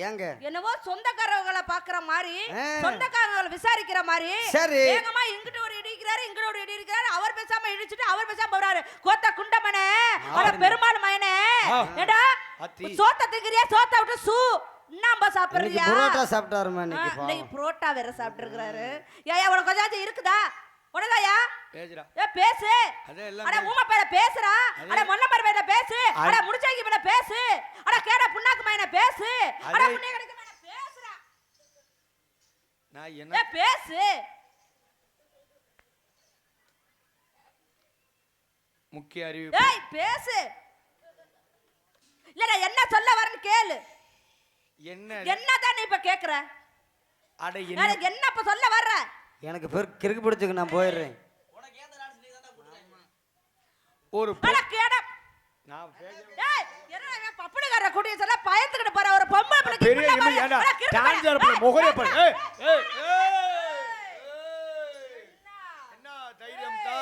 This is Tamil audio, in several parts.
ஏங்க என்னவோ சொந்தக்காரங்களை பாக்குற மாதிரி சொந்தக்காரங்களை விசாரிக்கிற மாதிரி சரி வேகமா இங்கிட்ட ஒரு இடிக்கிறாரு இங்கிட்ட ஒரு இடிக்கிறாரு அவர் பேசாம இடிச்சிட்டு அவர் பேசாம போறாரு கோத்த குண்டமனே அட பெருமாள் மயனே ஏடா சோத்த திங்கறியா சோத்த விட்டு சூ என்னம்பா சாப்பிடுறியா புரோட்டா சாப்பிட்டாருமா இன்னைக்கு புரோட்டா வேற சாப்பிட்டு இருக்காரு ஏயா உனக்கு கொஞ்சம் இருக்குதா உனதாயா பேசுடா ஏ பேசு அட ஊம பேர பேசுடா அட மொல்ல மர பேர பேசு அட முடிச்சாங்கி மேல பேசு அட கேட புண்ணாக்கு மேல பேசு அட புண்ணே கடைக்கு மேல பேசுடா நான் என்ன ஏ பேசு முக்கிய அறிவிப்பு ஏய் பேசு இல்லடா என்ன சொல்ல வரன்னு கேளு என்னதான் நீ இப்ப கேக்குற அட என்ன இப்ப சொல்ல வர்ற எனக்கு கிறுக்கு பிடிச்சுக்கு நான் போயிடுறேன் ஒரு கேட நான் ஏய் என்ன பப்புடுகார குடிய சொல்ல பயந்துக்கிட்டு போற ஒரு பொம்பளை பிள்ளைக்கு பெரிய ஏடா டான்சர் பண்ண முகரே பாரு ஏய் ஏய் என்ன தைரியம் தா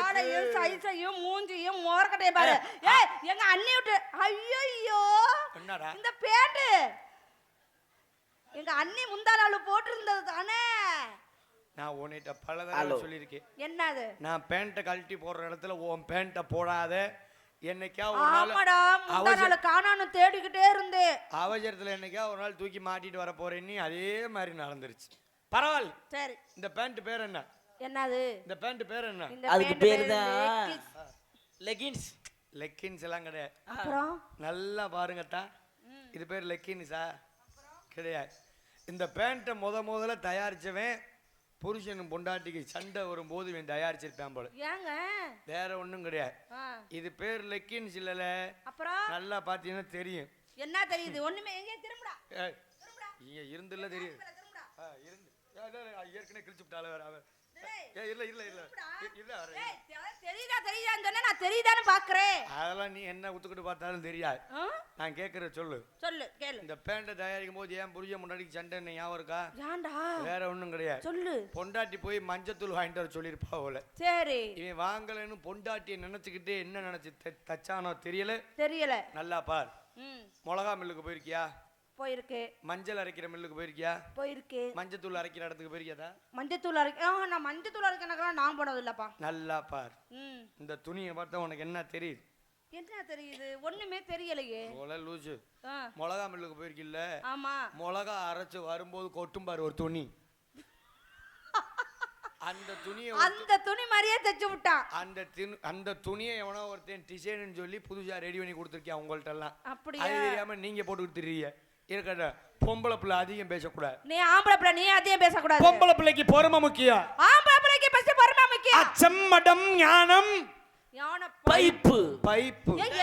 ஆளையும் சைஸையும் மூஞ்சியும் மோர்க்கட்டே பாரு ஏய் எங்க அண்ணி விட்டு ஐயோ என்னடா இந்த பேண்ட் எங்க அண்ணி முந்தா நாள் போட்டிருந்தது தானே நான் உன்கிட்ட பல தடவை சொல்லியிருக்கேன் என்னது நான் பேண்ட்டை கழட்டி போடுற இடத்துல உன் பேண்ட்டை போடாத என்னைக்கா ஒரு ஆமாடா முந்தா நாள் காணான்னு தேடிக்கிட்டே இருந்தேன் அவசரத்துல என்னைக்கா ஒரு நாள் தூக்கி மாட்டிட்டு வர போறேன்னு அதே மாதிரி நடந்துருச்சு பரவாயில்ல சரி இந்த பேண்ட் பேர் என்ன என்னது இந்த பேண்ட் பேர் என்ன அதுக்கு பேர் தான் லெகின்ஸ் லெக்கின்ஸ் எல்லாம் கிடையாது அப்புறம் நல்லா பாருங்கத்தா இது பேர் லெக்கின்ஸா கிடையாது இந்த பேண்ட்டை முதல்ல தயாரிச்சவன் புருஷனும் பொண்டாட்டிக்கு சண்டை வரும்போது இவன் தயாரிச்சிருப்பான் போல ஏங்க வேற ஒண்ணும் கிடையாது இது பேர் லெக்கின்ஸ் இல்லல அப்புறம் நல்லா பாத்தீங்கன்னா தெரியும் என்ன தெரியுது ஒண்ணுமே எங்க திரும்புடா இங்க இருந்துல தெரியுது இருந்து ஏற்கனவே கிழிச்சு விட்டால வேற அவன் தெரியுதான்னு சொன்னா நான் தெரியுதான்னு பாக்குறேன் அதெல்லாம் நீ என்ன உத்துக்கிட்டு பார்த்தாலும் தெரியாது நான் கேக்குற சொல்லு கேளு இந்த பேண்ட்டை தயாரிக்கும் போது ஏன் புருஷன் பொண்டாட்டிக்கு சண்டை ஞாபகம் இருக்கா ஏன்டா வேற ஒண்ணும் கிடையாது சொல்லு பொண்டாட்டி போய் மஞ்சத்தூள் வாங்கிட்டு வர சொல்லிருப்பா போல சரி இவன் வாங்கலன்னு பொண்டாட்டியை நினைச்சுக்கிட்டு என்ன நினைச்சு தச்சானோ தெரியல நல்லா பார் மிளகா மில்லுக்கு போயிருக்கியா போயிருக்கு மஞ்சள் அரைக்கிற மில்லுக்கு போயிருக்கியா போயிருக்கு மஞ்சத்தூள் அரைக்கிற இடத்துக்கு போயிருக்கியாதா மஞ்சத்தூள் அரைக்க நான் மஞ்சத்தூள் அரைக்கறதுக்கு நான் போனது இல்லப்பா நல்லா பார் இந்த துணியை பார்த்தா உனக்கு என்ன தெரியுது என்ன தெரியுது ஒண்ணுமே தெரியலையே போல லூசு மிளகா மில்லுக்கு போயிருக்கில்ல ஆமா மிளகா அரைச்சு வரும்போது கொட்டும் பாரு ஒரு துணி அந்த துணி மாதிரியே தைச்சு விட்டான் அந்த துணியை எவனோ ஒருத்தன் டிசைன் சொல்லி புதுசா ரெடி பண்ணி கொடுத்துருக்கேன் உங்கள்ட்ட எல்லாம் அப்படியே அது தெரியாம நீங்க போட்டு கொடுத்துறீங்க இருக்கட்ட பொம்பளை பிள்ளை அதிகம் பேசக்கூடாது நீ ஆம்பளை பிள்ளை நீ அதிகம் பேசக்கூடாது பொம்பளை பிள்ளைக்கு பொறுமை முக்கியம் ஆம்பளை பிள்ளைக்கு ஃபர்ஸ்ட் பொறுமை முக்கியம் அச்சம் மடம் ஞானம் பைப்பு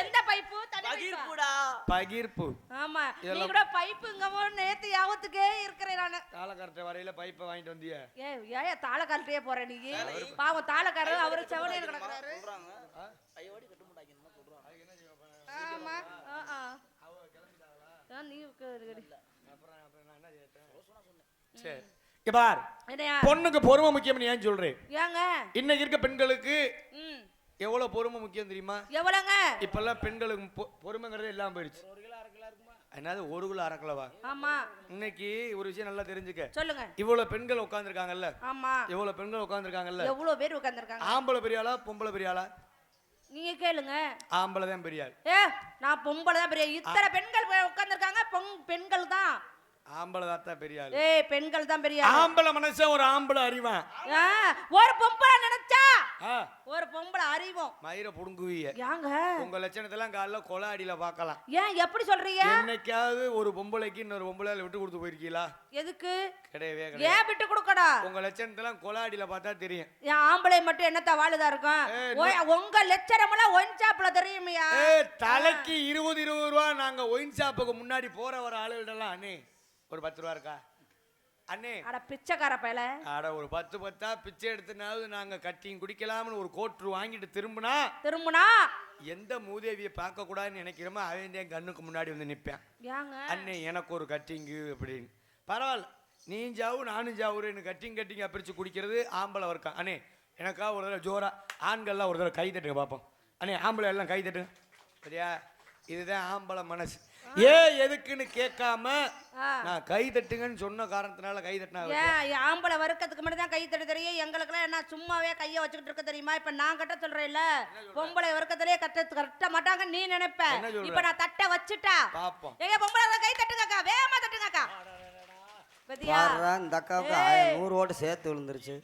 எந்த பைப்பு பகிர்ப்பு ஆமா நீ கூட பைப்புங்கமோ நேத்து யாவத்துக்கே இருக்கறே நானு தாளக்காரட்ட வரையில பைப்பை வாங்கிட்டு வந்தியே ஏய் தாளக்காரட்டே போற நீ பாவம் தாளக்காரர் அவரு செவனேல கிடக்குறாரு சொல்றாங்க ஐயோடி கட்ட மாட்டாங்கன்னு சொல்றாங்க என்ன செய்வா ஆமா நீ சரி பார் பொண்ணுக்கு பொறுமை முக்கியம் ஏன் சொல்றேன் ஏங்க இன்னைக்கு இருக்க பெண்களுக்கு எவ்வளவு பொறுமை முக்கியம் தெரியுமா எவ்வளவுங்க இப்பெல்லாம் பெண்களுக்கு பொறுமைங்கிறது எல்லாம் போயிடுச்சு என்னது 1 கிலோ 1/2 கிலோவா ஆமா இன்னைக்கு ஒரு விஷயம் நல்லா தெரிஞ்சுக்க சொல்லுங்க இவ்வளவு பெண்கள் உட்கார்ந்திருக்காங்கல்ல ஆமா இவ்வளவு பெண்கள் உட்கார்ந்திருக்காங்கல்ல எவ்வளவு பேர் உட்கார்ந்திருக்காங்க ஆம்பளை பெரிய ஆளா பொம்பளை பெரிய ஆளா நீங்க கேளுங்க ஆம்பளை தான் பெரிய ஆள் நான் பொம்பளை தான் பெரிய இத்தனை பெண்கள் உட்கார்ந்திருக்காங்க பெண்கள் தான் ஆம்பளை தான் பெரிய ஆள் பெண்கள் தான் பெரிய ஆள் ஆம்பளை மனசே ஒரு ஆம்பளை அறிவான் ஒரு பொம்பளை நினைச்சா ஒரு பொம்பளை அறிவோம் மயிர புடுங்குவீங்க ஏங்க உங்க லட்சணத்தெல்லாம் காலைல கொலாடியில பார்க்கலாம் ஏன் எப்படி சொல்றீங்க என்னைக்காவது ஒரு பொம்பளைக்கு இன்னொரு பொம்பளையால விட்டு கொடுத்து போயிருக்கீங்களா எதுக்கு கிடையவே ஏன் விட்டு கொடுக்கடா உங்க லட்சணத்தெல்லாம் கொலாடியில பார்த்தா தெரியும் ஏன் ஆம்பளை மட்டும் என்னத்த வாழுதா இருக்கும் உங்க லட்சணம் எல்லாம் ஒயின் ஷாப்ல தெரியுமையா தலைக்கு 20 ரூபா நாங்க ஒயின் ஷாப்புக்கு முன்னாடி போற வர ஆளுகிட்டலாம் அண்ணே ஒரு 10 ரூபா இருக்கா அண்ணே அட பிச்சைக்கார பயல அட ஒரு 10 பிச்சை எடுத்துனாவது நாங்க கட்டிங் குடிக்கலாம்னு ஒரு கோட்ரு வாங்கிட்டு திரும்பினா எந்த மூதேவியை பார்க்க கூடாதுன்னு நினைக்கிறோமோ அவன் என் கண்ணுக்கு முன்னாடி வந்து நிற்பேன் அண்ணே எனக்கு ஒரு கட்டிங்கு அப்படின்னு பரவாயில்ல நீ ஜாவு நானும் ஜாவுன்னு கட்டிங் பிரிச்சு குடிக்கிறது ஆம்பளை இருக்கான் அண்ணே எனக்கா ஒரு தடவை ஜோரா ஆண்கள்லாம் ஒரு தடவை கை தட்டுங்க பார்ப்போம் அண்ணே ஆம்பளை எல்லாம் கை தட்டுங்க சரியா இதுதான் ஆம்பளை மனசு ஏன் எதுக்குன்னு கேட்காம நான் கை தட்டுங்கன்னு சொன்ன காரணத்தினால கை தட்டினா. ஏன் ஆம்பளை வறுக்கிறதுக்கு மட்டும் தான் கை தட்ட தெரியும், எங்களுக்குலாம் என்ன சும்மாவே கையை வச்சுக்கிட்டு இருக்க தெரியுமா? இப்ப நான் கட்ட சொல்றேன்ல, பொம்பளை வறுக்கத்திலேயே கட்ட மாட்டாங்க நீ நினைப்ப. இப்ப நான் தட்ட வச்சுட்டா பாப்போம். ஏங்க பொம்பளை கை தட்டுங்கக்கா, வேகமா தட்டுங்கக்கா. பத்தியா இந்த அக்காவுக்கு 100 ஓட்டு சேர்த்து விழுந்துருச்சு.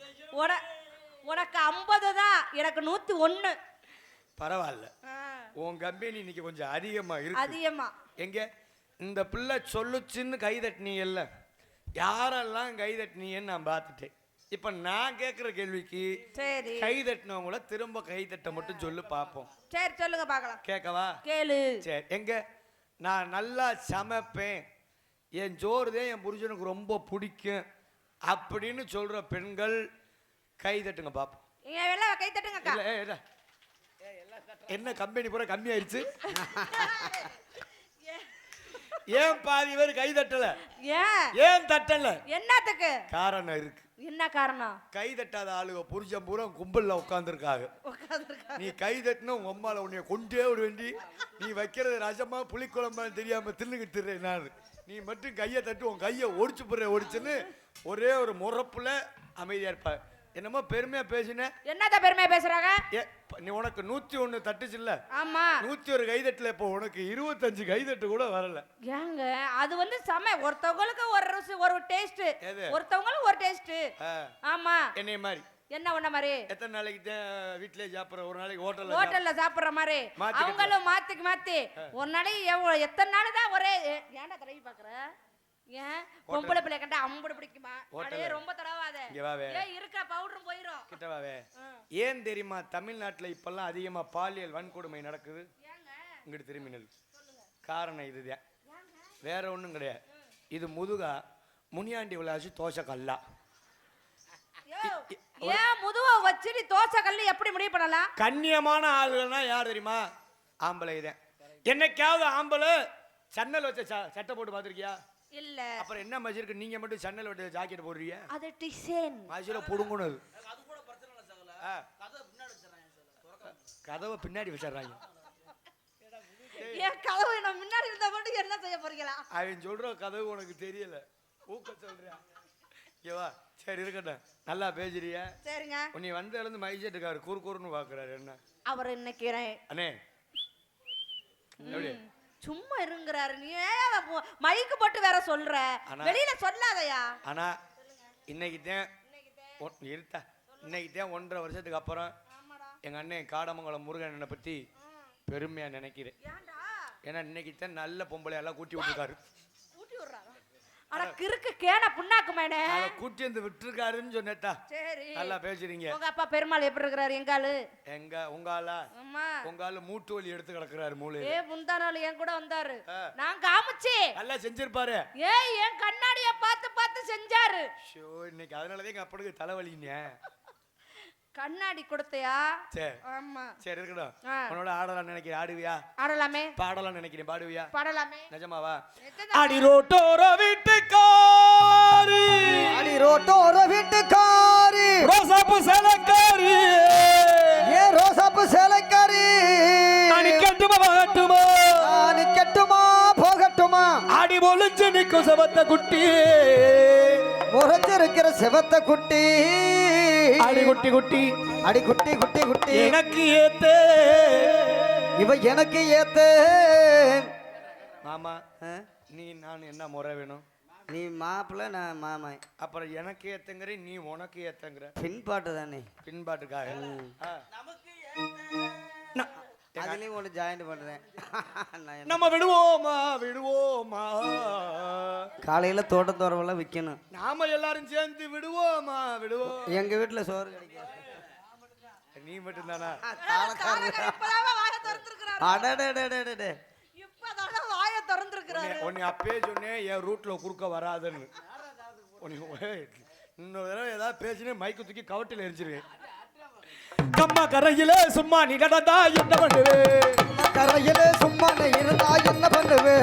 உனக்கு 50 தான், எனக்கு 101. பரவாயில்ல, உன் கம்பெனி இன்னைக்கு கொஞ்சம் அதிகமா இருக்கு. அதிகமா எங்க இந்த பிள்ளை சொல்லுச்சுன்னு கை தட்டினீங்கல்ல, யாரெல்லாம் கை தட்டினீங்கன்னு நான் பார்த்துட்டேன். இப்ப நான் கேட்கிற கேள்விக்கு சரி கை தட்டினவங்கள திரும்ப கை தட்ட மட்டும் சொல்லு பாப்போம். சரி சொல்லுங்க பார்க்கலாம். கேட்கவா? கேளு. சரி, எங்க நான் நல்லா சமைப்பேன், என் ஜோறு தான் என் புருஷனுக்கு ரொம்ப பிடிக்கும் அப்படின்னு சொல்ற பெண்கள் கை தட்டுங்க பாப்போம். கை தட்டுங்க. என்ன கம்பெனி பூரா கம்மி ஆயிடுச்சு? ஏன் பாதி பேர் கை தட்டல? ஏன் தட்டல? என்னத்துக்கு காரணம் இருக்கு. என்ன காரணம்? கை தட்டாத ஆளுங்க புருஷன் பூரா கும்பல்ல உட்காந்துருக்காங்க. நீ கை தட்டினா உங்க அம்மால உன்னைய கொண்டே விட வேண்டி, நீ வைக்கிறது ரசமா புளிக்குழம்பா தெரியாம தின்னுக்கிட்டு திரு. நான் நீ மட்டும் கையை தட்டு உன் கையை ஒடிச்சு போடுற ஒடிச்சுன்னு ஒரே ஒரு முறப்புல அமைதியா இருப்ப. என்னமோ பெருமையா பேசின. என்னதான் பெருமையா பேசுறாங்க? நீ உனக்கு 101 தட்டுச்சு இல்ல? ஆமா 101 கை தட்டுல, இப்போ உனக்கு 25 கை தட்டு கூட வரல. ஏங்க அது வந்து சம ஒருத்தவங்களுக்கு ஒரு டேஸ்ட், ஒருத்தவங்களுக்கு ஒரு டேஸ்ட். ஆமா என்னைய மாதிரி. என்ன ஒண்ண மாதிரி? எத்தனை நாளைக்கு வீட்லயே சாப்பிடுற, ஒரு நாளைக்கு ஹோட்டல்ல சாப்பிடுற மாதிரி அவங்களும் மாத்தி ஒரு நாளைக்கு எத்தனை நாள் தான் ஒரே. ஏன்டா தடவி பாக்குற? ஏன் பொம்பளை பிள்ளை கண்டா அம்படு பிடிக்குமா? அடே ரொம்ப தடவாத. ஏன் இருக்க பவுடரும் போயிரும். கிட்டவாவே. ஏன் தெரியுமா தமிழ்நாட்டுல இப்பெல்லாம் அதிகமா பாலியல் வன்கொடுமை நடக்குது? இங்கிட்டு திரும்பி நில். காரணம் இதுதான், வேற ஒண்ணும் கிடையாது. இது முதுகா முனியாண்டி விளாசி தோசை கல்லா. ஏன் முதுவா வச்சு நீ தோசை கல்லு எப்படி முடிவு பண்ணலாம்? கண்ணியமான ஆளுகள்னா யார் தெரியுமா? ஆம்பளை தான். என்னைக்காவது ஆம்பளை சன்னல் வச்ச சட்டை போட்டு பாத்திருக்கியா? இல்ல. அப்புறம் என்ன மஜிருக்கு நீங்க மட்டும் சன்னல் வச்ச ஜாக்கெட் போடுறீங்க? அது டிசைன் மஜிர புடுங்குனது. அது கூட பிரச்சனை இல்ல சகல. கதவை பின்னாடி வச்சறாங்க. ஏன் கதவு நான் முன்னாடி இருந்தா மட்டும் என்ன செய்ய போறீங்களா? அவன் சொல்ற கதவு உனக்கு தெரியல, ஊக்க சொல்றியா? ஏவா சரி இருக்கட்டும், நல்லா பேசுறியா? சரிங்க. நீ வந்து எழுந்து மைசெட்டுக்காரு கூர்ன்னு பாக்குறாரு. என்ன அவர் நினைக்கிறேன் அண்ணே எப்படி சும்மா இருங்கறாரு? நீ மைக்கு போட்டு வேற சொல்ற, வெளியில சொல்லாதயா. ஆனா இன்னைக்கு தான் இருத்தா, இன்னைக்கு தான் 1.5 வருஷத்துக்கு அப்புறம் எங்க அண்ணன் காடமங்கலம் முருகனை பத்தி பெருமையா நினைக்கிறேன். ஏன்னா இன்னைக்கு தான் நல்ல பொம்பளை எல்லாம் கூட்டி விட்டுருக்காரு. அட கிறுக்கு கேன புண்ணாக்கு மேனே கூட்டி வந்து விட்டுருக்காருன்னு சொன்னேட்டா. சரி நல்லா பேசுறீங்க. உங்க அப்பா பெருமாள் எப்படி இருக்காரு? எங்காலு உங்க ஆளா? உங்க ஆளு மூட்டு வலி எடுத்து கிடக்குறாரு மூளை. முந்தானால என் கூட வந்தாரு, நான் காமிச்சு நல்லா செஞ்சிருப்பாரு. என் கண்ணாடிய பார்த்து செஞ்சாரு. இன்னைக்கு அதனாலதான் எங்க அப்பனுக்கு தலைவலிங்க. கண்ணாடி கொடுத்தையா? சரி ஆமா சரி இருக்கட்டும். உன்னோட ஆடலாம் நினைக்கிறேன், ஆடுவியா? ஆடலாமே. பாடலாம் நினைக்கிறேன், பாடுவியா? பாடலாமே. நிஜமாவா? அடி ரோட்டோர வீட்டுக்காரி, அடி ரோட்டோர வீட்டுக்காரி, ரோசாப்பு சேலக்காரி, ஏ ரோசாப்பு சேலக்காரி, அடி கட்டுமா போகட்டுமா, அடி கட்டுமா போகட்டுமா, அடி ஒளிஞ்சு நிக்கும் செவத்த குட்டி, முறைச்சிருக்கிற செவத்த குட்டி, அடி குட்டி குட்டி, அடி குட்டி குட்டி குட்டி, எனக்கு ஏத்த இவ எனக்கு ஏத்த. மாமா நீ நான் என்ன முறை வேணும்? நீ மாப்பிள்ள நான் மாமாய். அப்புறம் எனக்கு ஏத்தங்கற, நீ உனக்கு ஏத்தங்கற. பின்பாட்டு தானே? பின்பாட்டுக்காக அதுலயும் ஒன்று ஜாயின் பண்றேன். நம்ம விடுவோமா விடுவோமா, காலையில தோட்டத்தோரவெல்லாம் விற்கணும். நாம எல்லாரும் சேர்ந்து விடுவோமா விடுவோம். எங்க வீட்டுல சோறு கிடைக்காது. நீ மட்டும் தானா? உன்னை அப்பே சொன்னேன் என் ரூட்ல குறுக்க வராதுன்னு. இன்னொரு தடவை ஏதாவது பேசினே மைக்கு தூக்கி கவட்டில் எரிஞ்சிருவேன். கம்மா கரையில சும்மா நீ நடந்தா என்ன பண்ணுவே? கரையில சும்மா நீ இருந்தா என்ன பண்ணுவே?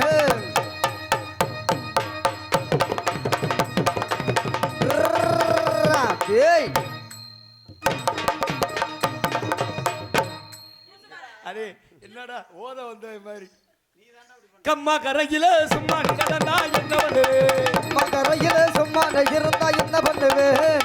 அதே என்னடா ஓத வந்த மாதிரி கம்மா கரையில சும்மா கிடந்தா என்ன பண்ணுவேன் அம்மா கரையில சும்மா இருந்தா என்ன பண்ணுவேன்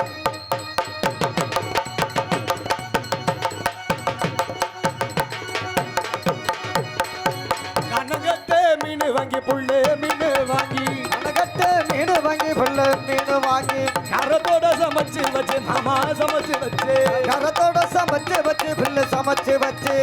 கனகத்தை மீன் வாங்கி புல்லு மீன் வாங்கி கனகட்ட மீன் வாங்கி புள்ள மீன் வாங்கி கரத்தோட சமைச்சு வச்சு மாமா சமைச்சு வச்சு கரத்தோட சமைச்சு வச்சு புள்ள சமைச்சு வச்சு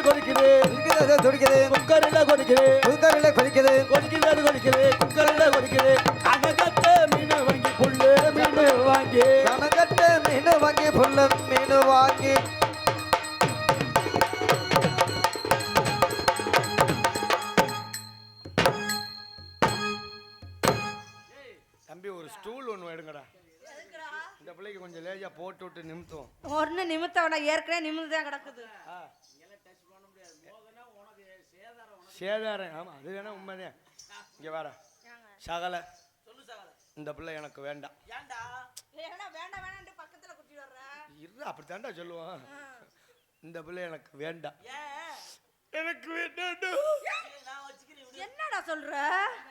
கொதிக்குது துடிக்குது துடிக்குது குக்கரில் கொதிக்குது குக்கரில கொதிக்குது கொதிக்குது கொதிக்குது குக்கரில் கொதிக்குது கனகத்தை மீன் வாங்கி புல்லு மீன் வாங்கி கனகட்ட மீன் வாங்கி புள்ள மீன் வாங்கி தம்பி ஒரு ஸ்டூல் ஒன்று எடுங்கடா இந்த பிள்ளைக்கு கொஞ்சம் லேஜா போட்டு விட்டு நிமித்துவோம் ஒன்னு நிமித்தவன ஏற்கனவே நிமிர்ந்துதான் கிடக்குது சேதாரம் ஆமா அது வேணா உண்மைதான் இங்க வர சகல இந்த பிள்ளை எனக்கு வேண்டாம் ஏன்டா வேண்டாம் வேண்டாம் பக்கத்துல குத்தி வர்ற இரு அப்படித்தாண்டா சொல்லுவான் இந்த பிள்ளை எனக்கு வேண்டாம் ஏன் எனக்கு வேண்டாம் நான் வச்சுக்கிறேன் விடு. என்னடா சொல்ற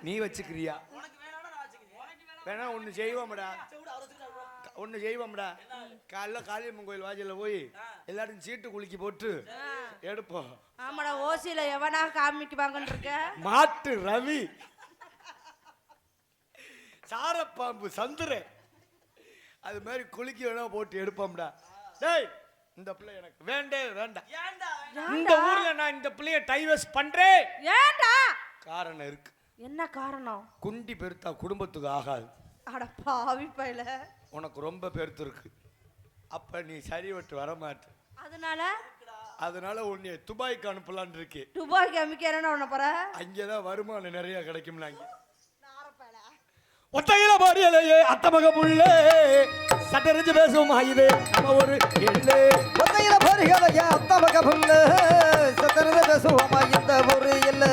நீ வச்சுக்கிறியா உனக்கு வேணாடா நான் வச்சுக்கிறேன் வேணா ஒன்று செய்வோம்டா விடு அவர் வச்சுக்கிறாரு ஒன்று செய்வோம்டா காலைல காளியம்மன் கோயில் வாஜில போய் எல்லாரும் சீட்டு குலுக்கி போட்டு எடுப்போம் ஆமாடா ஓசியில எவனா காமிக்குவாங்கன்னு இருக்க மாட்டு ரவி சாரப்பாம்பு சந்திரன் அது மாதிரி குலுக்கி வேணா போட்டு எடுப்போம்டா டேய் இந்த பிள்ளை எனக்கு வேண்டாம் ஏன்டா இந்த ஊர்ல நான் இந்த பிள்ளைய டைவர்ஸ் பண்றேன் ஏன்டா காரணம் இருக்கு என்ன காரணம் குண்டி பெருத்தா குடும்பத்துக்கு ஆகாது அட பாவி பையல உனக்கு ரொம்ப பெருத்து இருக்கு அப்ப நீ சரி விட்டு வரமாட்ட அதனால உன்னை துபாய்க்கு அனுப்பலான் இருக்கேன் துபாய்க்கு அமிக்க என்ன பண்ண போற அங்கேதான் வருமானம் நிறைய கிடைக்கும் நாங்க ஒத்தையில பாரியலையே அத்தமக புள்ளே சட்டரிஞ்சு பேசும் ஆயுதே நம்ம ஒரு எள்ளே ஒத்தையில பரிகளைய அத்தமக புள்ள சத்தனத பேசுவோமா இந்த ஒரு இல்ல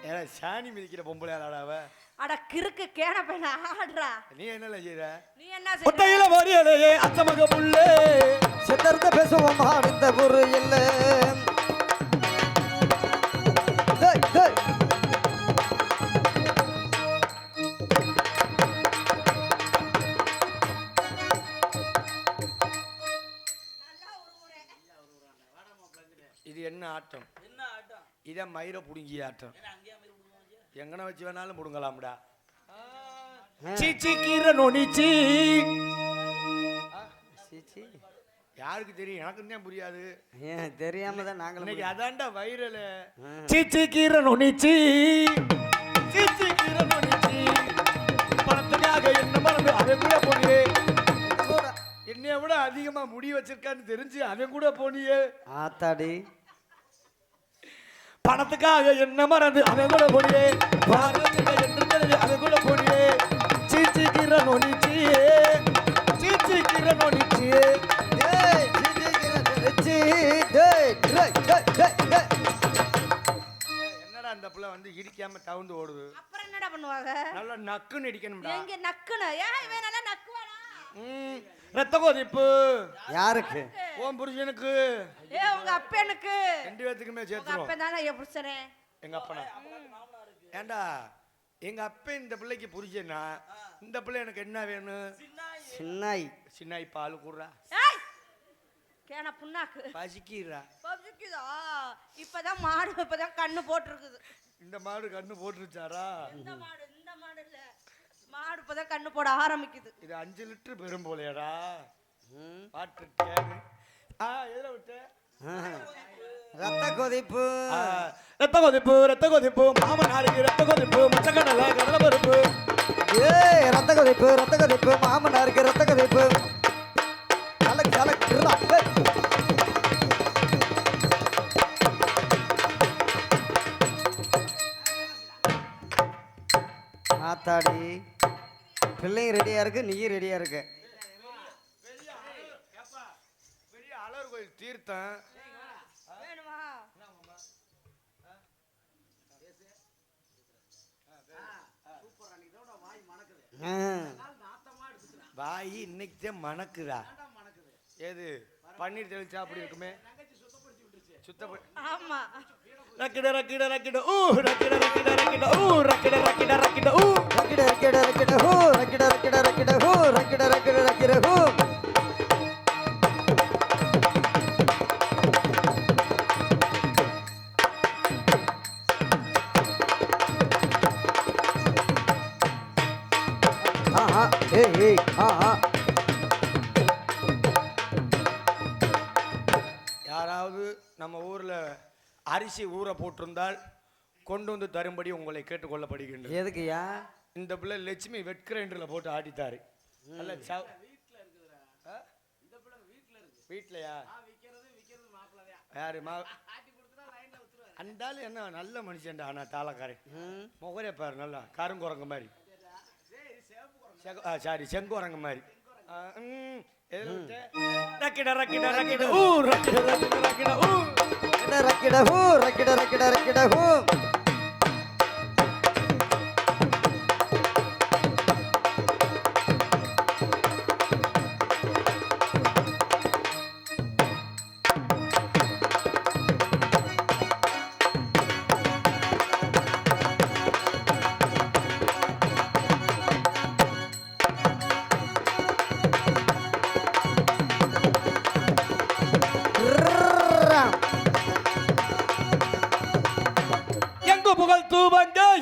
ஏன்னா சாணி மிதிக்கிற பொம்பளை ஆடாவ அட கிறுக்கு கேன பையன ஆடுறா நீ என்னல செய்யற நீ என்ன செய்ற ஒத்தையில பாரியலையே அத்தமக புள்ளே சித்தர்த்த பேசுவோமா இந்த ஒரு இல்ல டேய் டேய் இது என்ன ஆட்டம் என்ன ஆட்டம் இதான் மயிர புடுங்கிய ஆட்டம் என்ன அங்கேயே மாதிரி விடுவாங்க எங்கன வச்சு வேணாலும் புடுங்கலாம்டா சீச்சி கீரை நொனிச்சி சீச்சி யாருக்கு தெரியும் எனக்கு தான் புரியாது ஏன் தெரியாம தான் நாங்களும் இன்னைக்கு அதான்டா வைரல் சீச்சி கீரை நொனிச்சி சீச்சி கீரை நொனிச்சி பணத்துக்காக என்ன மறந்து அவன் கூட போனியே என்னைய விட அதிகமா முடி வச்சிருக்கான்னு தெரிஞ்சு அவன் கூட போனியே ஆத்தாடி பணத்துக்காக என்ன மறந்து அவன் கூட போனியே பாரத்துக்கு என்று தெரிஞ்சு அவன் கூட போனியே சீச்சி கீரை நொனிச்சி சீச்சி கீரை நொனிச்சி டேய் சீச்சி டேய் டேய் டேய் டேய் என்னடா அந்த புள்ள வந்து இடிக்காம தவுந்து ஓடுது அப்புறம் என்னடா பண்ணுவாங்க நல்லா நக்குன்னு இடிக்கணும்டா எங்க நக்குன ஏன் இவன் நல்லா நக்குவானா ரத்த கொதிப்பு யாருக்கு ஓம் புருஷனுக்கு ஏ உங்க அப்பனுக்கு ரெண்டு பேத்துக்குமே உங்க சேர்த்துரும் அப்பன் தானே என் புருஷனே எங்க அப்பனா ஏண்டா எங்க அப்பன் இந்த பிள்ளைக்கு புரிஞ்சேன்னா இந்த பிள்ளை எனக்கு என்ன வேணும் சின்னாய் சின்னாய் பால் கூடுறா ஏய் கேன புண்ணாக்கு பசிக்கிறா பசிக்குதா இப்பதான் மாடு இப்பதான் கண்ணு போட்டுருக்குது இந்த மாடு கண்ணு போட்டுருச்சாரா இந்த மாடு இல்ல மாடு இப்பதான் கண்ணு போட ஆரம்பிக்குது இது 5 லிட்டர் பெரும் போலையாடா வாட்டர் கேனு எதுல விட்ட ரத்த கொதிப்பு ரத்த கொதிப்பு மாமனாருக்கு ரத்த கொதிப்பு மச்சக்கடலை கடலை பருப்பு ஏய் ரத்த கொதிப்பு மாமனாருக்கு ரத்த கொதிப்பு கலக்கு கலக்கு ஆத்தாடி பிள்ளைங்க ரெடியா இருக்கு நீயும் ரெடியா இருக்க பெரிய அலர் கோயில் தீர்த்தம் வேணுமா வாய் இன்னைக்கு தான் மணக்குதா ஏது பன்னீர் தெளிச்சா அப்படி இருக்குமே. ஆமா. ரக்கிட ரக்கிட ரக்கிட ஊ ரக்கிட ரக்கிட ரக்கிட ஊ ரக்கிட ரக்கிட ரக்கிட ஊ ரக்கிட ரக்கிட ரக்கிட ஹூ ரக்கிட ரக்கிட ரக்கிட ஹூ ரக்கிட ரக்கிட ரக்கிட ஹூ. ஆஹா ஏய் ஏய் ஆஹா. யாராவது நம்ம ஊர்ல அரிசி ஊற போட்டிருந்தால் கொண்டு வந்து தரும்படி உங்களை கேட்டுக்கொள்ளப்படுகின்றது. எதுக்குயா? இந்த பிள்ளை லட்சுமி வெட் கிரைண்டரில் போட்டு ஆட்டித்தாரு. நல்ல வீட்லயா? யாரு அந்தாலும் என்ன நல்ல மனுஷன்டா. ஆனா தாளக்காரன் முகரே பாரு நல்லா கருங்குரங்க மாதிரி. சாரி செங்குரங்க மாதிரி. ரக்கிட ரக்கிட ரக்கிட ஊ ரக்கிட ரக்கிட ரக்கிட ஊ ரக்கிட ஹூ ரக்கிட ரக்கிட ரக்கிட ஹூ.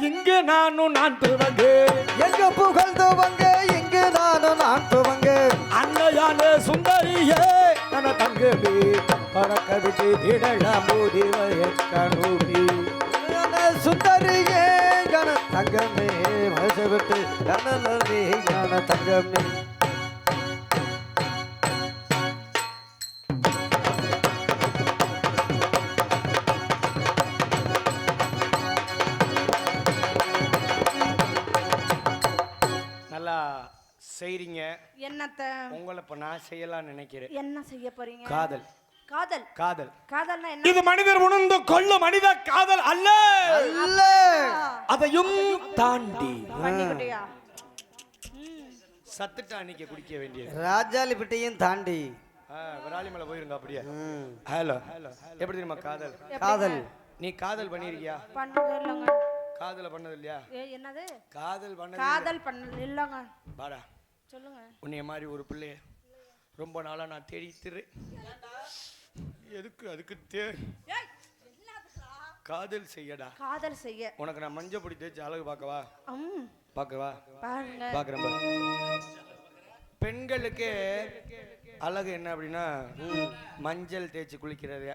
இங்கு நானும் நான் துவங்க எங்க புகழ் துவங்க இங்கு நானும் நான் துவங்க. அன்னையான சுந்தரியே தன தங்கமே பறக்கடிச்சு திடலா மோதிவய கனூபி சுந்தரியே கன தங்கமே மனசு விட்டு கனலே கன தங்கமே. செய்றீங்க. என்னத்த உங்களை இப்ப நான் செய்யலாம் நினைக்கிறேன். என்ன செய்ய போறீங்க? காதல். காதல். காதல். காதல்னா என்ன? இது மனிதர் உணர்ந்து கொள்ள மனித காதல் அல்ல. அல்ல. அதையும் தாண்டி பண்ணிக்கிட்டியா? சத்துட்டா அன்னைக்கு குடிக்க வேண்டியது. ராஜாலி பிட்டையும் தாண்டி விராலிமலை போயிருங்க அப்படியே. ஹலோ ஹலோ எப்படி தெரியுமா காதல்? காதல். நீ காதல் பண்ணிருக்கியா? பண்ணவே இல்லங்க. காதல பண்ணது இல்லையா? என்னது? காதல் பண்ணது. காதல் பண்ணது இல்லங்க. வாடா சொல்லுங்க. உன்னைய மாதிரி ஒரு பிள்ளைய ரொம்ப நாளா நான் தேடிட்டு. எதுக்கு? அதுக்கு காதல் செய்யடா. காதல் செய்ய உனக்கு நான் மஞ்சள் பொடி தேய்ச்சி அழகு பார்க்கவா? பார்க்கவா? பாருங்க. பார்க்குறேன். பெண்களுக்கு அழகு என்ன அப்படின்னா மஞ்சள் தேய்ச்சி குளிக்கிறது.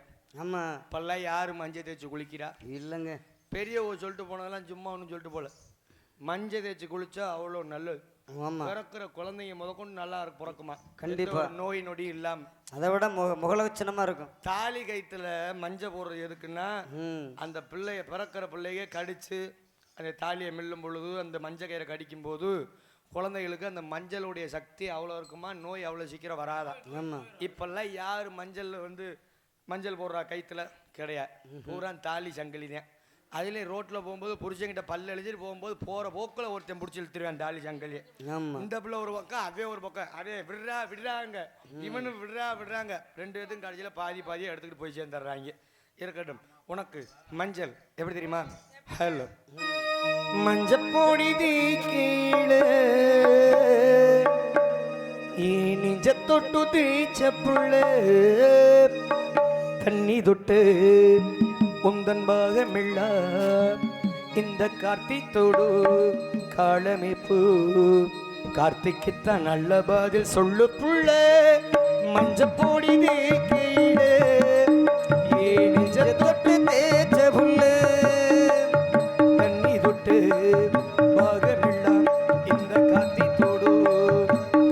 ஆமா. இப்பெல்லாம் யாரு மஞ்சள் தேய்ச்சி குளிக்கிறா? இல்லைங்க. பெரியவங்க சொல்லிட்டு போனதெல்லாம் சும்மா ஒன்றும் சொல்லிட்டு போல. மஞ்சள் தேய்ச்சி குளிச்சா அவ்வளோ நல்லது. பிறக்கிற குழந்தைங்க முதற்கொண்டு நல்லா இருக்கு பிறக்குமா. கண்டிப்பா நோய் நொடி இல்லாம. அதை விட முகலட்சணமா இருக்கும். தாலி கயிற்றுல மஞ்சள் போடுறது எதுக்குன்னா அந்த பிள்ளைய பிறக்கிற பிள்ளைய கடிச்சு அந்த தாலியை மெல்லும் பொழுது அந்த மஞ்சள் கயிறை கடிக்கும் போது குழந்தைகளுக்கு அந்த மஞ்சளுடைய சக்தி அவ்வளோ இருக்குமா. நோய் அவ்வளோ சீக்கிரம் வராதான். இப்பெல்லாம் யாரு மஞ்சள் போடுறா கைத்துல கிடையாது. பூரா தாலி சங்கிலி தான். அதுலேயும் ரோட்டில் போகும்போது புருஷங்கிட்ட பல்ல எழுதிட்டு போகும்போது போகிற போக்கில் ஒருத்தன் பிடிச்சி இழுத்துருவேன் தாலி சங்கிலியை. இந்த பிள்ளை ஒரு பக்கம் அதே ஒரு பக்கம் அதே விடுறாங்க இவனு விடுறாங்க. ரெண்டு பேர்த்துக்கும் கடைசியில் பாதியை எடுத்துக்கிட்டு போய் சேர்ந்துடுறாங்க. இருக்கட்டும். உனக்கு மஞ்சள் எப்படி தெரியுமா? ஹலோ மஞ்சப்பொடி கீழே நெஞ்ச தொட்டு தேய்ச்ச புள்ள கண்ணி தொட்டு உந்தன் பாகமில்ல இந்த கார்த்தித்தோடு காலமைப்பு கார்த்திக்குத்தான் நல்ல பதில் சொல்லு புள்ள மஞ்சப்பொடி தேய்க்கையிலே நெஞ்ச தொட்டு தேய்ச்ச புள்ள கண்ணி தொட்டு பாகமில்ல இந்த கார்த்தித்தோடு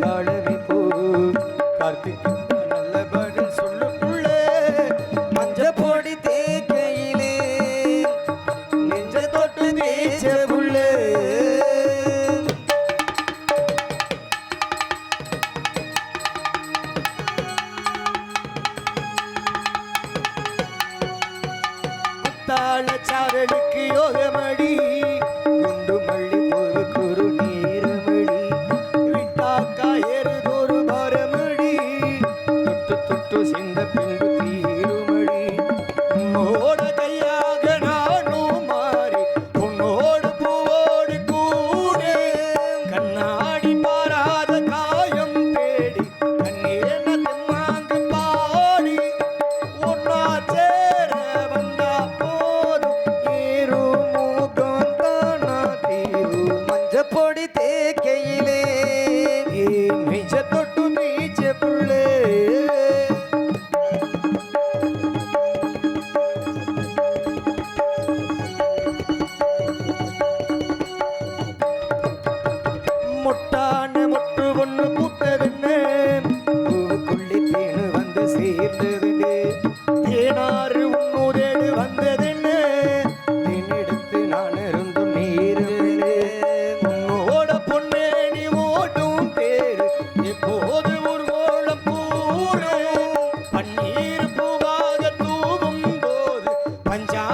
காலமைப்பு கார்த்திக்கு சாரலுக்கு யோகமடி குண்டு மல்லி ஒரு குரு நீரமடி விட்டாக்கா ஏறுதொரு மரமடி தொட்டு தொட்டு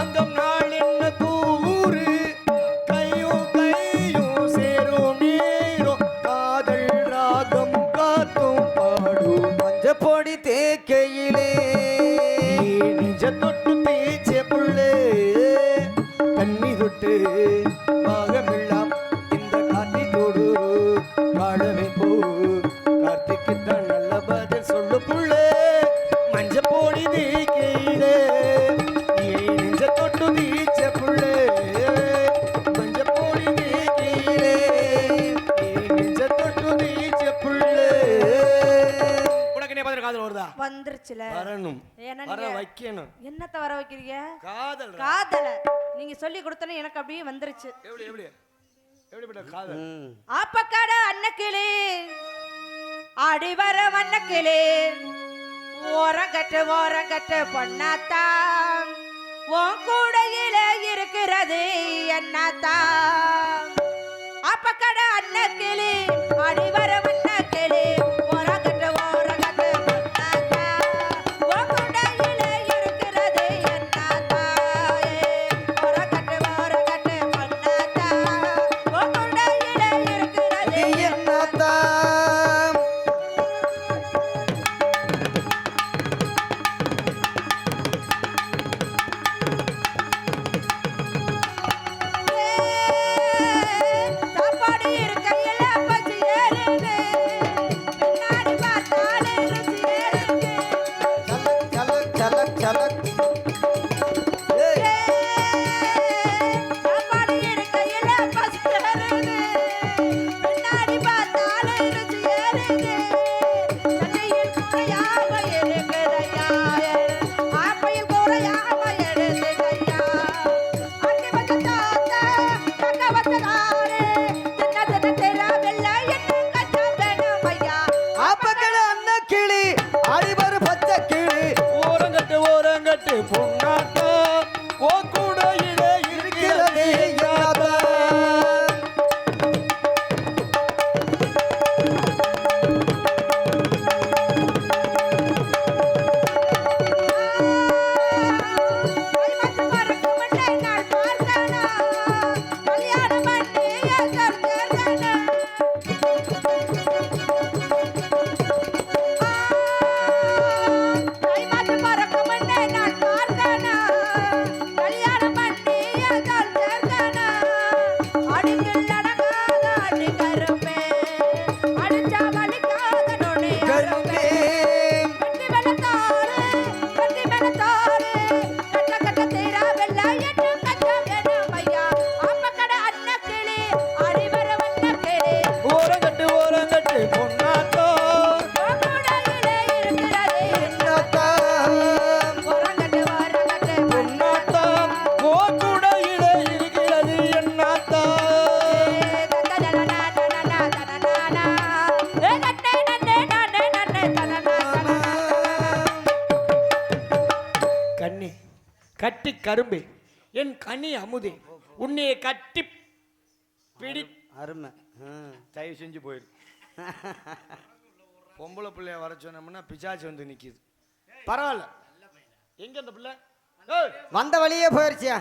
சாந்தம் நாள் என்ன கூறு கையும் கையும் சேரும் நேரம் காதல் ராகம் காத்தும் பாடும் மஞ்ச பொடி தேக்கையிலே நெஞ்ச தொட்டு தேய்ச்ச புள்ளே தண்ணி தொட்டு பாகமெல்லாம் இந்த காட்டித்தோடு வாழவே போ கார்த்திக்குத்தான் நல்ல பதில் சொல்லு புள்ளே மஞ்ச போடி தேக்கையிலே நெஞ்ச தொட்டு தேய்ச்ச புள்ளே மஞ்ச போடி தேக்கையிலே நெஞ்ச தொட்டு தேய்ச்ச புள்ளே உனக்கு என்ன பதில் காதல் வருதா வந்துருச்சுல வரணும் ஏன்னா வர நீங்க வைக்கணும் என்னத்த வர வைக்கிறீங்க காதல் காதல நீங்க சொல்லி கொடுத்தனே எனக்கு அப்படியே வந்துருச்சு எப்படி எப்படி எப்படிப்பட்ட காதல் ஆப்பக்காட அன்னக்கிளி ஆடி வர வண்ணக்கிளி ஓரங்கட்டு பொண்ணாத்தான் உன் கூடையில இருக்கிறது என்னத்தான் ஆப்பக்காட அன்னக்கிளி ஆடி வர வண்ணக்கிளி ஓரங்கட்டு பொண்ணாத்தான் உன் கூடையில இருக்கிறது என்னத்தான் ஓரங்கட்டு பொண்ணாத்தான் உன் கூடையில இருக்கிறது என்னத்தான் சாப்பாடு இருக்கையில பசி ஏறுது பின்னாடி பார்த்தாலே ருசி ஏறுது சலக் சலக் சலக் சாப்பாடு இருக்கையில பசி ஏறுது பின்னாடி பார்த்தாலே ருசி ஏறுது சட்டையில் குறையாம இருக்குதையா ஆப்பையில் குறையாம எடுத்துதையா அக்கி வச்ச தாத்தா தக்க வச்சதாரு சின்ன சின்ன தெராவெல்ல என்ன கட்ட வேணும் ஐயா ஆப்பக்கட அன்ன கிளி அடிபரு பச்சை கிளி ஓரங்கட்டு பொண்ணாட்டா ஓ கூடையிலே இருக்கிறது இருக்கிறது என்னத்தான் கைமத்து பறக்கு மண்டை நாள் பார்க்கனா கல்யாணம் பண்ணி ஏசல் சேர்க்கனா கைமத்து பறக்கு மண்டை நாள் பார்க்கனா கல்யாணம் பண்ணி ஏசல் சேர்க்கனா அடிக்கில் அடங்காத அடி கருப்பே அடிச்சா வலிக்காத நொடி கருப்பே வெட்டி வெள்ளத்தாரு வெட்டி வெள்ளத்தாரு கட்ட கட்ட தீரா வெள்ள எட்டு கட்ட வேணும் ஐயா ஆப்பக்கட அன்னக்கிளி அடிவர வண்ணக்கிளி ஓரங்கட்டு பொண்ணாட்டா கூடையிலே இருக்கிறது என்னத்தான் ஓரங்கட்டு பொண்ணாட்டா ஓ கூடையிலே இருக்கிறது என்னத்தா கண்ணி கட்டி கரும்பே என் கனி அமுதே உன்னைய கட்டி பிடி அருமை தயவு செஞ்சு போயிரு பொம்பளை பிள்ளைய வர சொன்னோம்னா பிசாச்சு வந்து நிக்குது பரவாயில்ல எங்க அந்த பிள்ளை ஏய், வந்த வழியே போயிருச்சியா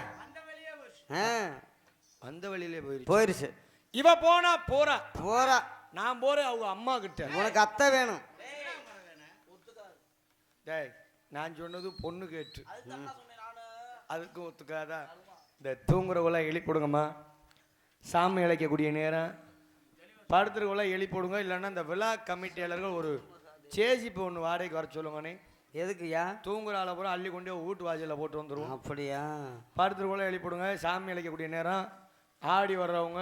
வந்த வழியிலே போயிரு போயிருச்சு இவ போனா போறா போறா நான் போறேன் அவங்க அம்மா கிட்ட உனக்கு அத்தை வேணும் டேய் நான் சொன்னது பொண்ணு கேட்டு அதுக்கும் ஒத்துக்காதா இந்த தூங்குறவங்கள எழுப்பிடுங்கம்மா சாமி இழைக்கக்கூடிய நேரம் படுத்துறவங்கள எழுப்பிடுங்க இல்லைன்னா இந்த விழா கமிட்டியாளர்கள் ஒரு சேஜிப்பு ஒன்று வாடகைக்கு வர சொல்லுங்கண்ணே எதுக்குயா தூங்குற ஆளை பூரா அள்ளி கொண்டு வீட்டு வாசலில் போட்டு வந்துடுவோம் அப்படியா படுத்துறவங்கள எழுப்பிடுங்க சாமி இழைக்கக்கூடிய நேரம் ஆடி வர்றவங்க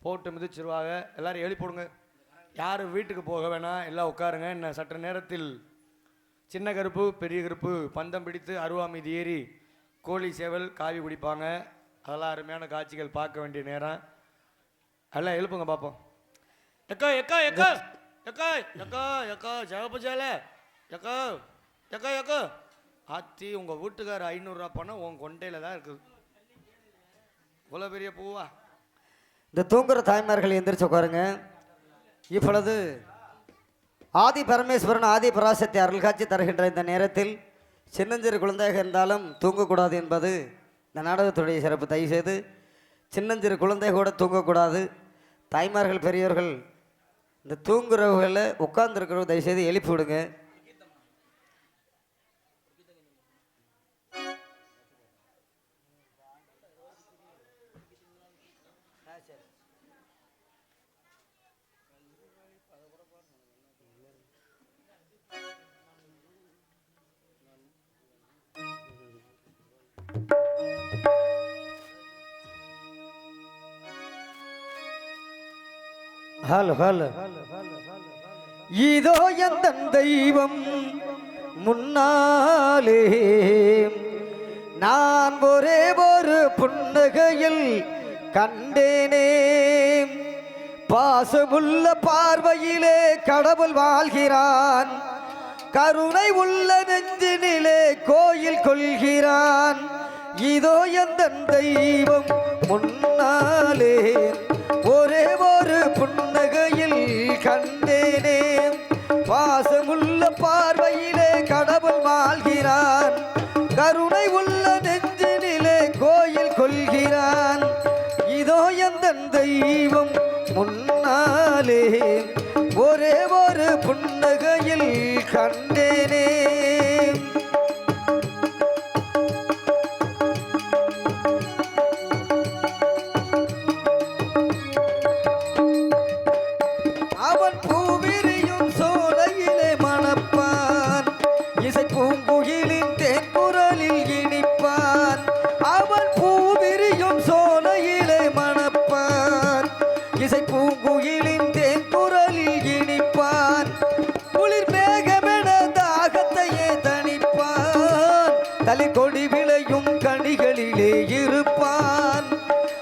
போட்டு மிதிச்சிருவாங்க எல்லாரும் எழுப்பிடுங்க யாரும் வீட்டுக்கு போக வேணாம் எல்லாம் உட்காருங்க இன்னும் சற்று நேரத்தில் சின்ன கருப்பு பெரிய கருப்பு பந்தம் பிடித்து அருவாமீதி ஏறி கோழி சேவல் காவி குடிப்பாங்க அதெல்லாம் அருமையான காட்சிகள் பார்க்க வேண்டிய நேரம் எல்லாம் எழுப்புங்க பார்ப்போம் echo echo echo echo echo echo சிவப்பு சேலை எக்கோ எக்கோ எக்கோ ஆத்தி உங்கள் வீட்டுக்கார 500 பணம் உன் கொண்டையில் தான் இருக்குது இவ்வளோ பெரிய பூவா இந்த தூங்குற தாய்மார்கள் எந்திரிச்சு உட்காருங்க இப்பொழுது ஆதி பரமேஸ்வரன் ஆதி பராசக்தி அருள்காட்சி தருகின்ற இந்த நேரத்தில் சின்னஞ்சிறு குழந்தையாக இருந்தாலும் தூங்கக்கூடாது என்பது இந்த நாடகத்துடைய சிறப்பு தயவுசெய்து சின்னஞ்சிறு குழந்தை கூட தூங்கக்கூடாது. தாய்மார்கள் பெரியவர்கள் இந்த தூங்குறவர்களை உட்கார்ந்துருக்கிறவங்க தயவுசெய்து எழுப்பி விடுங்க. ஹலோ ஹலோ இதோ எந்த தெய்வம் முன்னாலே நான் ஒரே ஒரு புன்னகையில் கண்டேனே. பாசமுள்ள பார்வையிலே கடவுள் வாழ்கிறான், கருணை உள்ள நெஞ்சினிலே கோயில் கொள்கிறான். இதோ எந்த தெய்வம் முன்னாலே ஒரே ஒரு புன்னகையில் கண்டேனே. பாசமுள்ள பார்வையிலே கடவுள் வாழ்கிறான், கருணை உள்ள நெஞ்சினிலே கோயில் கொள்கிறான். இதோ எந்த தெய்வம் முன்னாலே ஒரே ஒரு புன்னகையில் கண்டேனே. தலைக்கொடி விளையும் கனிகளிலே இருப்பான்,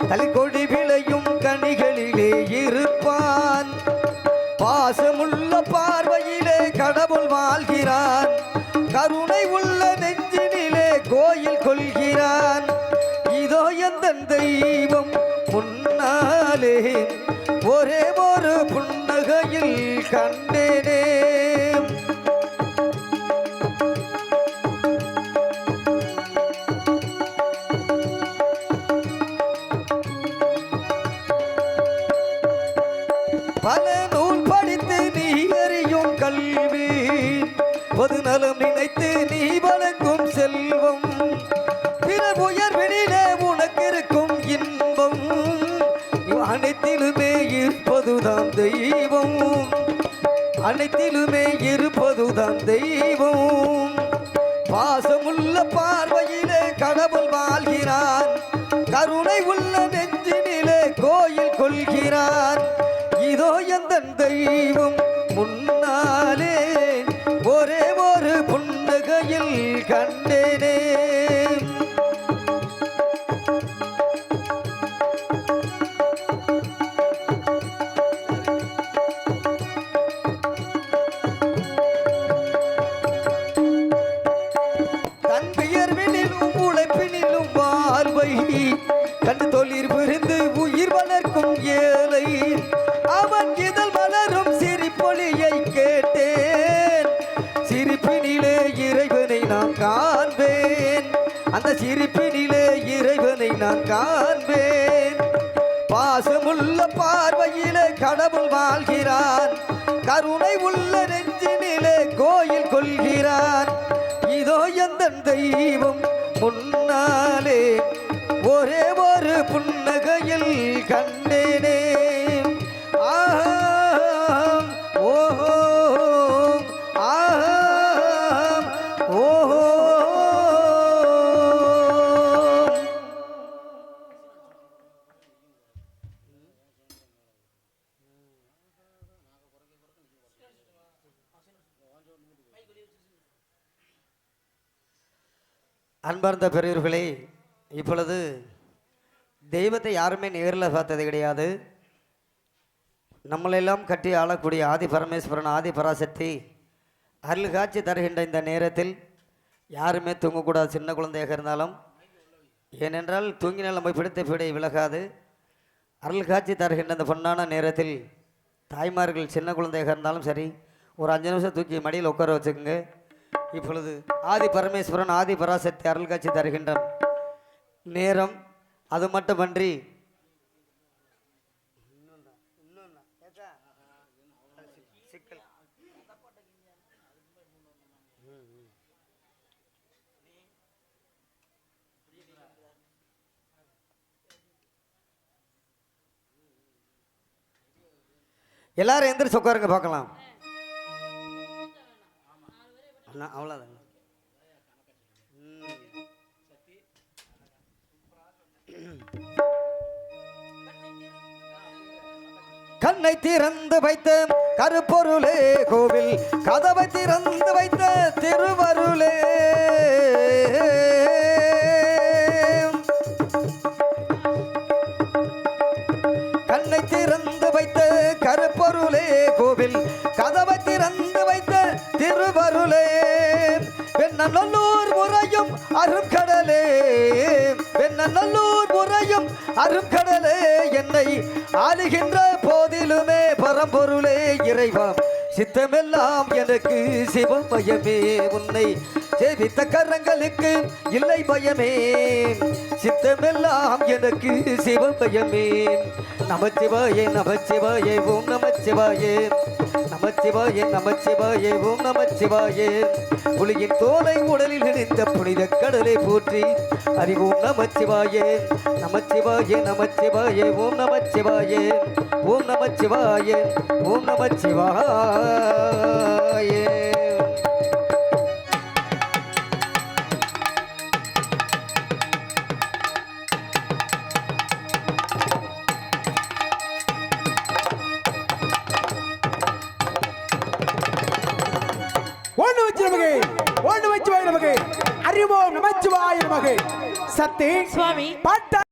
தலைக்கொடி விளையும் கனிகளிலே இருப்பான். பாசமுள்ள பார்வையிலே கடவுள் வாழ்கிறான், கருணை உள்ள நெஞ்சினிலே கோயில் கொள்கிறான். இதோ எந்த தெய்வம் முன்னாலே ஒரே ஒரு புன்னகையில் கண்டேனே. பல நூல் படித்து நீ அறியும் கல்வி, பொது நலம் நினைத்து நீ வழங்கும் செல்வம், பிற உயர்வினிலே உனக்கு இருக்கும் இன்பம், அனைத்திலுமே இருப்பதுதான் தெய்வம், அனைத்திலுமே இருப்பதுதான் தெய்வம். பாசமுள்ள பார்வையிலே கடவுள் வாழ்கிறான், கருணை உள்ள நெஞ்சினிலே கோயில் கொள்கிறான். இதோ எந்த தெய்வம் முன்னாலே ஒரே ஒரு புன்னகையில் கண்டேனே. தன் வியர்வினிலும் உழைப்பினிலும் வாழ்வை கண்டு தொழில் புரிந்து உயிர் வளர்க்கும் ஏழை, அவன் இதழ் மலரும் சிரிப்பொலியை கேட்டேன், சிரிப்பினிலே இறைவனை நான் காண்பேன், அந்த சிரிப்பினிலே இறைவனை நான் காண்பேன். பாசமுள்ள பார்வையிலே கடவுள் வாழ்கிறான், கருணை உள்ள நெஞ்சினிலே கோயில் கொள்கிறான். இதோ எந்த தெய்வம் முன்னாலே ஒரே ஒரு புன்னகையில் கண்டேனே. ஆஹ் ஓஹோ ஆஹ் ஓஹோ. அன்பார்ந்த பெரியவர்களே, இப்பொழுது தெய்வத்தை யாருமே நேரில் பார்த்தது கிடையாது. நம்மளெல்லாம் கட்டி ஆளக்கூடிய ஆதி பரமேஸ்வரன், ஆதி பராசக்தி அருள் காட்சி தருகின்ற இந்த நேரத்தில் யாருமே தூங்கக்கூடாது, சின்ன குழந்தையாக இருந்தாலும். ஏனென்றால் தூங்கினால் நம்ம பிடித்த பீடை விலகாது. அருள் காட்சி தருகின்ற இந்த பொன்னான நேரத்தில் தாய்மார்கள் சின்ன குழந்தையாக இருந்தாலும் சரி, ஒரு 5 நிமிஷம் தூக்கி மடியில் உட்கார வச்சுக்கோங்க. இப்பொழுது ஆதி பரமேஸ்வரன், ஆதி பராசக்தி அருள் காட்சி தருகின்றான். நேரம் அது மட்டுமன்றி எல்லாரும் எந்திரிச்சு உட்காருங்க பார்க்கலாம். அவ்வளோதான். கண்ணை திறந்து வைத்த கருப்பொருளே கோவில், கதவை திறந்து வைத்த திருவருளே, கண்ணை திறந்து வைத்த கருப்பொருளே கோவில், கதவை திறந்து வைத்த திருவருளே, வெண்ணநல்லூர் முறையும் அருட்கடலே, வெண்ணநல்லூர் முறையும் அருட்கடலே, என்னை ஆளுகின்ற போதிலுமே பரம்பொருளே இறைவா, சித்தமெல்லாம் எனக்கு சிவமயமே, உன்னை சேவித்த கரங்களுக்கு இல்லை பயமே, சித்தமெல்லாம் எனக்கு சிவமயமே. நமச்சிவாயே நமச்சிவாயே ஓம் நமச்சிவாயே, நமச்சிவாயே நமச்சிவாயே ஓம் நமச்சிவாயே, புலியின் தோலை உடலில் இணைந்த புனித கடலை போற்றி அறிவோம் நமச்சிவாயே, நமச்சிவாயே நமச்சிவாயே ஓம் நமச்சிவாயே, ஓம் நமச்சிவாயே ஓம் நமச்சிவாயே. ஓண்டு வச்சுவாய் நமக்கு அறிவோம் நமச்சிவாய் நமக்கு சக்தி சுவாமி பாட்ட